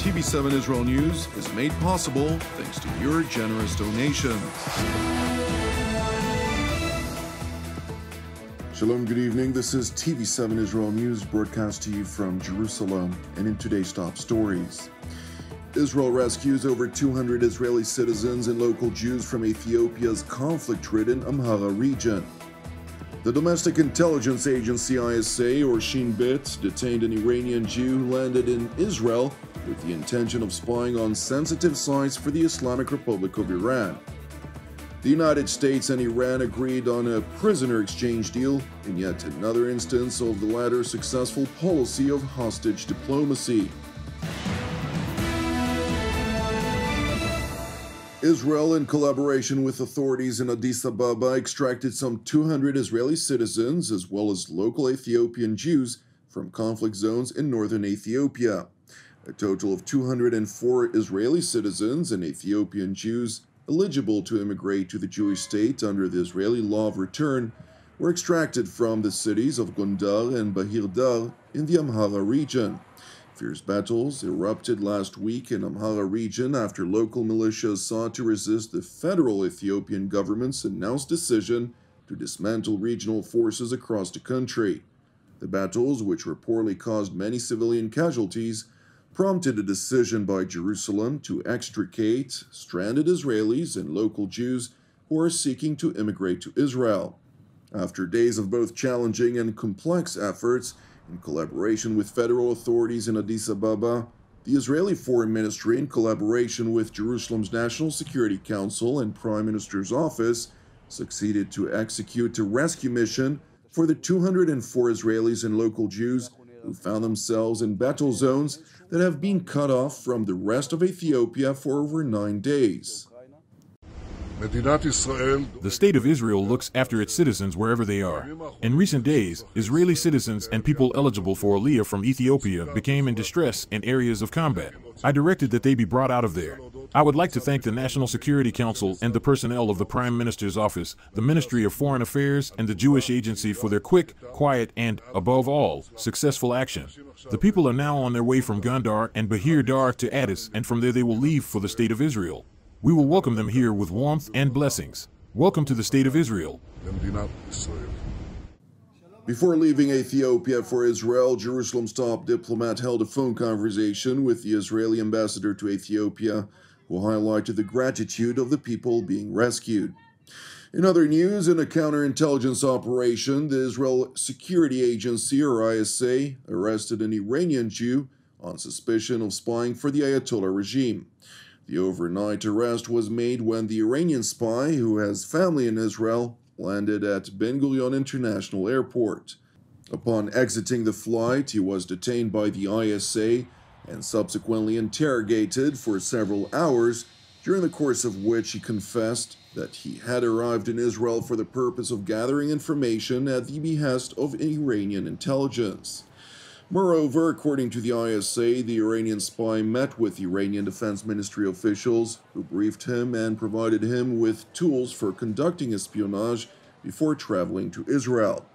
TV7 Israel News is made possible thanks to your generous donations. Shalom, good evening. This is TV7 Israel News, broadcast to you from Jerusalem. And in today's top stories, Israel rescues over 200 Israeli citizens and local Jews from Ethiopia's conflict-ridden Amhara region. The domestic intelligence agency ISA, or Shin Bet, detained an Iranian Jew who landed in Israel with the intention of spying on sensitive sites for the Islamic Republic of Iran. The United States and Iran agreed on a prisoner exchange deal in yet another instance of the latter's successful policy of hostage diplomacy. Israel, in collaboration with authorities in Addis Ababa, extracted some 200 Israeli citizens as well as local Ethiopian Jews from conflict zones in northern Ethiopia. A total of 204 Israeli citizens and Ethiopian Jews eligible to immigrate to the Jewish state under the Israeli law of return were extracted from the cities of Gondar and Bahir Dar in the Amhara region. Fierce battles erupted last week in Amhara region after local militias sought to resist the federal Ethiopian government's announced decision to dismantle regional forces across the country. The battles, which reportedly caused many civilian casualties, prompted a decision by Jerusalem to extricate stranded Israelis and local Jews who are seeking to immigrate to Israel. After days of both challenging and complex efforts, in collaboration with federal authorities in Addis Ababa, the Israeli Foreign Ministry, in collaboration with Jerusalem's National Security Council and Prime Minister's Office, succeeded to execute a rescue mission for the 204 Israelis and local Jews who found themselves in battle zones that have been cut off from the rest of Ethiopia for over 9 days. The state of Israel looks after its citizens wherever they are. In recent days, Israeli citizens and people eligible for Aliyah from Ethiopia became in distress in areas of combat. I directed that they be brought out of there. I would like to thank the National Security Council and the personnel of the Prime Minister's Office, the Ministry of Foreign Affairs, and the Jewish Agency for their quick, quiet, and, above all, successful action. The people are now on their way from Gondar and Bahir Dar to Addis, and from there they will leave for the state of Israel. We will welcome them here with warmth and blessings. Welcome to the state of Israel. Before leaving Ethiopia for Israel, Jerusalem's top diplomat held a phone conversation with the Israeli ambassador to Ethiopia, who highlighted the gratitude of the people being rescued. In other news, in a counterintelligence operation, the Israel Security Agency, or ISA, arrested an Iranian Jew on suspicion of spying for the Ayatollah regime. The overnight arrest was made when the Iranian spy, who has family in Israel, landed at Ben Gurion International Airport. Upon exiting the flight, he was detained by the ISA and subsequently interrogated for several hours, during the course of which he confessed that he had arrived in Israel for the purpose of gathering information at the behest of Iranian intelligence. Moreover, according to the ISA, the Iranian spy met with Iranian Defense Ministry officials who briefed him and provided him with tools for conducting espionage before traveling to Israel.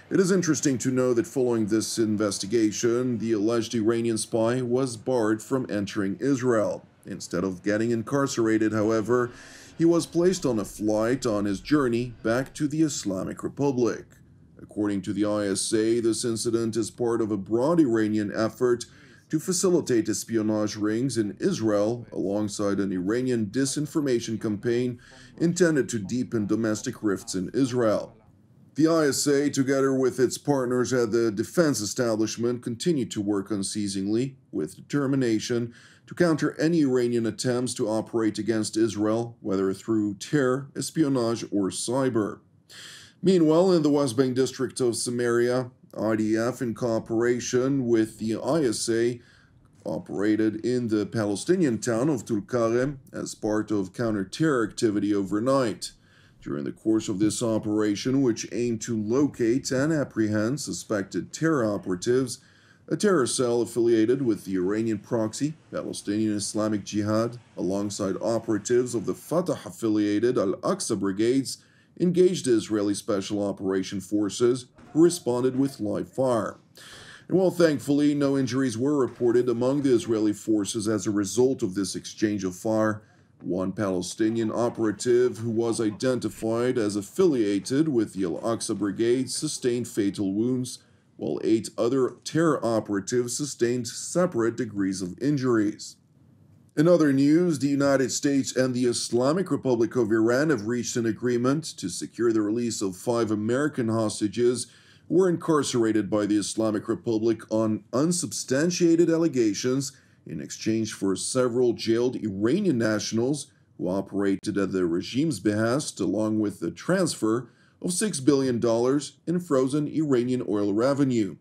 It is interesting to know that following this investigation, the alleged Iranian spy was barred from entering Israel. Instead of getting incarcerated, however, he was placed on a flight on his journey back to the Islamic Republic. According to the ISA, this incident is part of a broad Iranian effort to facilitate espionage rings in Israel alongside an Iranian disinformation campaign intended to deepen domestic rifts in Israel. The ISA, together with its partners at the defense establishment, continue to work unceasingly with determination to counter any Iranian attempts to operate against Israel, whether through terror, espionage, or cyber. Meanwhile, in the West Bank district of Samaria, IDF, in cooperation with the ISA, operated in the Palestinian town of Tulkarem as part of counter-terror activity overnight. During the course of this operation, which aimed to locate and apprehend suspected terror operatives, a terror cell affiliated with the Iranian proxy, Palestinian Islamic Jihad, alongside operatives of the Fatah-affiliated Al-Aqsa brigades, engaged the Israeli Special Operation Forces, who responded with live fire. And while thankfully no injuries were reported among the Israeli forces as a result of this exchange of fire, one Palestinian operative who was identified as affiliated with the Al-Aqsa Brigade sustained fatal wounds, while 8 other terror operatives sustained separate degrees of injuries. In other news, the United States and the Islamic Republic of Iran have reached an agreement to secure the release of 5 American hostages who were incarcerated by the Islamic Republic on unsubstantiated allegations in exchange for several jailed Iranian nationals who operated at the regime's behest, along with the transfer of $6 billion in frozen Iranian oil revenue.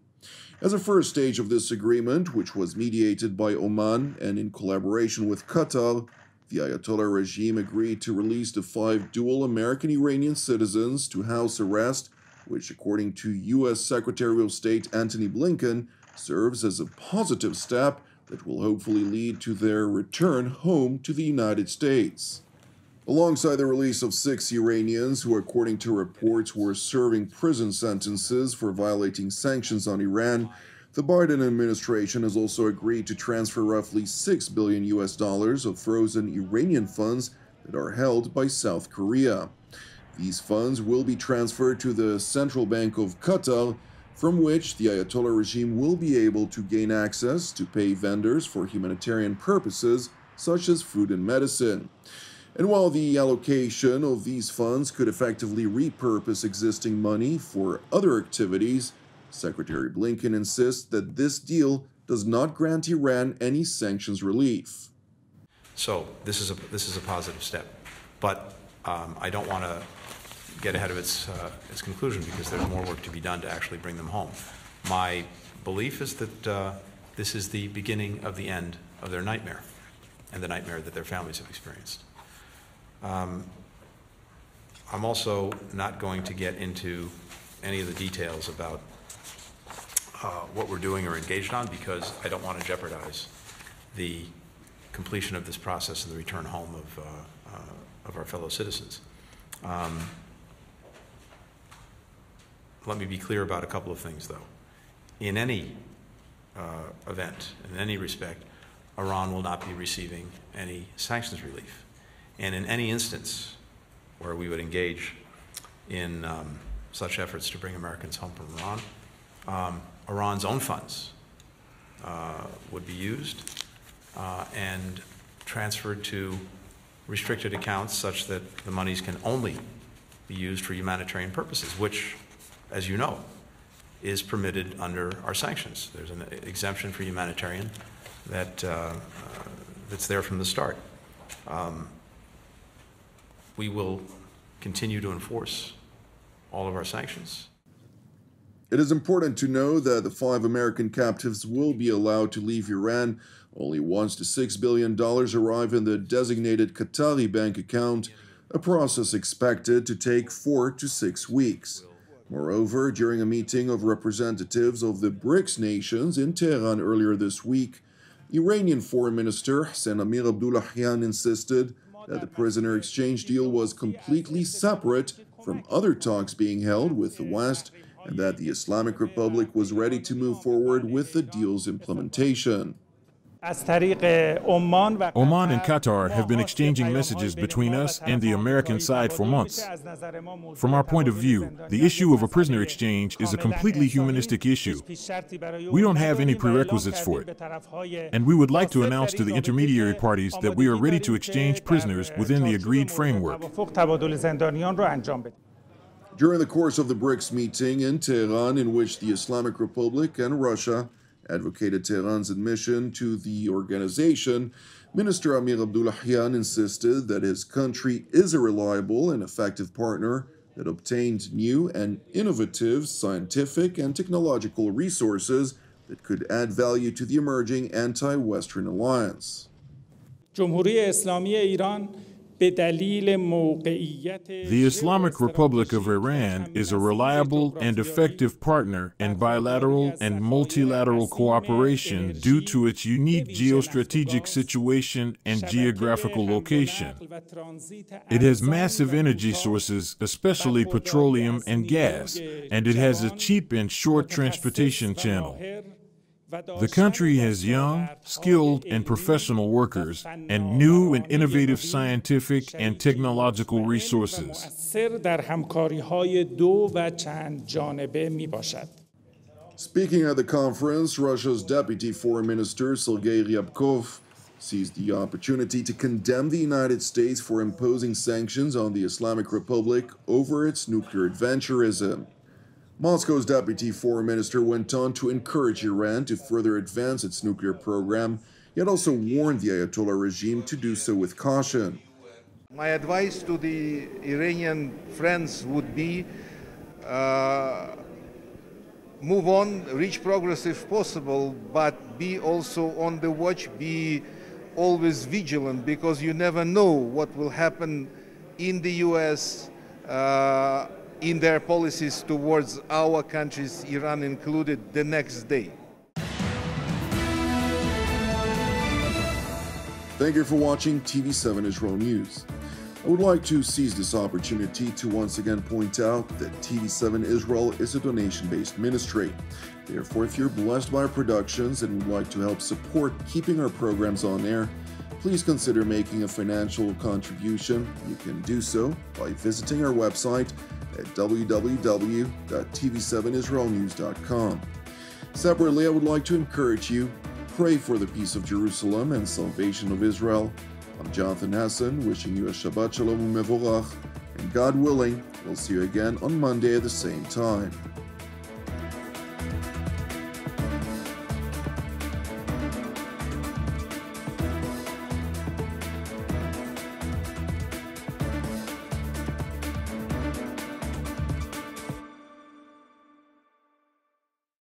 As a first stage of this agreement, which was mediated by Oman and in collaboration with Qatar, the Ayatollah regime agreed to release the 5 dual American-Iranian citizens to house arrest, which, according to U.S. Secretary of State Antony Blinken, serves as a positive step that will hopefully lead to their return home to the United States. Alongside the release of 6 Iranians who, according to reports, were serving prison sentences for violating sanctions on Iran, the Biden administration has also agreed to transfer roughly $6 billion of frozen Iranian funds that are held by South Korea. These funds will be transferred to the Central Bank of Qatar, from which the Ayatollah regime will be able to gain access to pay vendors for humanitarian purposes such as food and medicine. And while the allocation of these funds could effectively repurpose existing money for other activities, Secretary Blinken insists that this deal does not grant Iran any sanctions relief. So this is a positive step, but I don't want to get ahead of its conclusion because there's more work to be done to actually bring them home. My belief is that this is the beginning of the end of their nightmare and the nightmare that their families have experienced. I'm also not going to get into any of the details about what we're doing or engaged on because I don't want to jeopardize the completion of this process and the return home of our fellow citizens. Let me be clear about a couple of things, though. In any event, in any respect, Iran will not be receiving any sanctions relief. And in any instance where we would engage in such efforts to bring Americans home from Iran, Iran's own funds would be used and transferred to restricted accounts such that the monies can only be used for humanitarian purposes, which, as you know, is permitted under our sanctions. There's an exemption for humanitarian that's there from the start. We will continue to enforce all of our sanctions. It is important to know that the 5 American captives will be allowed to leave Iran only once the $6 billion arrive in the designated Qatari bank account, a process expected to take 4 to 6 weeks. Moreover, during a meeting of representatives of the BRICS nations in Tehran earlier this week, Iranian Foreign Minister Hossein Amir-Abdollahian insisted that the prisoner exchange deal was completely separate from other talks being held with the West, and that the Islamic Republic was ready to move forward with the deal's implementation. Oman and Qatar have been exchanging messages between us and the American side for months. From our point of view, the issue of a prisoner exchange is a completely humanistic issue. We don't have any prerequisites for it. And we would like to announce to the intermediary parties that we are ready to exchange prisoners within the agreed framework. During the course of the BRICS meeting in Tehran, in which the Islamic Republic and Russia advocated Tehran's admission to the organization, Minister Amir-Abdollahian insisted that his country is a reliable and effective partner that obtained new and innovative scientific and technological resources that could add value to the emerging anti-Western alliance. The Islamic Republic of Iran is a reliable and effective partner in bilateral and multilateral cooperation due to its unique geostrategic situation and geographical location. It has massive energy sources, especially petroleum and gas, and it has a cheap and short transportation channel. The country has young, skilled, and professional workers, and new and innovative scientific and technological resources. Speaking at the conference, Russia's Deputy Foreign Minister Sergei Ryabkov seized the opportunity to condemn the United States for imposing sanctions on the Islamic Republic over its nuclear adventurism. Moscow's Deputy Foreign Minister went on to encourage Iran to further advance its nuclear program, yet also warned the Ayatollah regime to do so with caution. My advice to the Iranian friends would be move on, reach progress if possible, but be also on the watch, be always vigilant, because you never know what will happen in the US, in their policies towards our countries, Iran included, the next day. Thank you for watching TV7 Israel News. I would like to seize this opportunity to once again point out that TV7 Israel is a donation-based ministry. Therefore, if you're blessed by our productions and would like to help support keeping our programs on air, please consider making a financial contribution. You can do so by visiting our website at www.tv7israelnews.com. Separately, I would like to encourage you, pray for the peace of Jerusalem and salvation of Israel. I'm Jonathan Hassan, wishing you a Shabbat Shalom u'Mevorach, and God willing, we'll see you again on Monday at the same time.